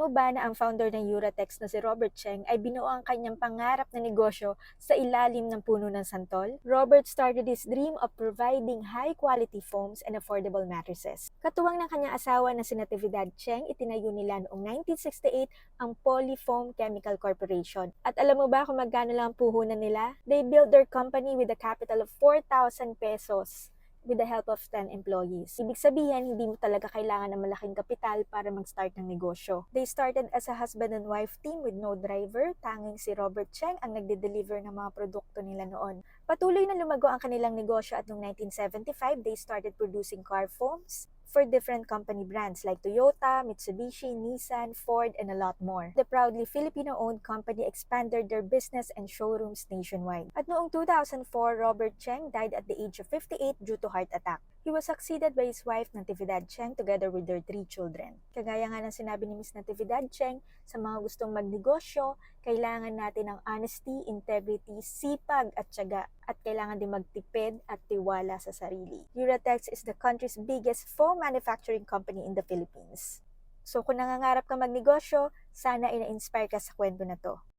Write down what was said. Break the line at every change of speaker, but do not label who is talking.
Alam mo ba na ang founder ng Uratex na si Robert Cheng ay binuo ang kanyang pangarap na negosyo sa ilalim ng puno ng santol? Robert started his dream of providing high-quality foams and affordable mattresses. Katuwang ng kanyang asawa na si Natividad Cheng, itinayo nila noong 1968 ang Polyfoam Chemical Corporation. At alam mo ba kung magkano lang ang puhunan nila? They built their company with a capital of 4,000 pesos with the help of 10 employees. Ibig sabihin, hindi mo talaga kailangan ng malaking kapital para mag-start ng negosyo. They started as a husband and wife team with no driver, tanging si Robert Cheng ang nagde-deliver ng mga produkto nila noon. Patuloy na lumago ang kanilang negosyo at noong 1975, they started producing car foams for different company brands like Toyota, Mitsubishi, Nissan, Ford, and a lot more. The proudly Filipino-owned company expanded their business and showrooms nationwide. At noong 2004, Robert Cheng died at the age of 58 due to heart attack. He was succeeded by his wife Natividad Cheng together with their 3 children. Kagaya nga ng sinabi ni Miss Natividad Cheng, sa mga gustong magnegosyo, kailangan natin ng honesty, integrity, sipag at tiyaga, at kailangan din magtipid at tiwala sa sarili. Uratex is the country's biggest foam manufacturing company in the Philippines. So kung nangangarap ka magnegosyo, sana ina-inspire ka sa kwento na to.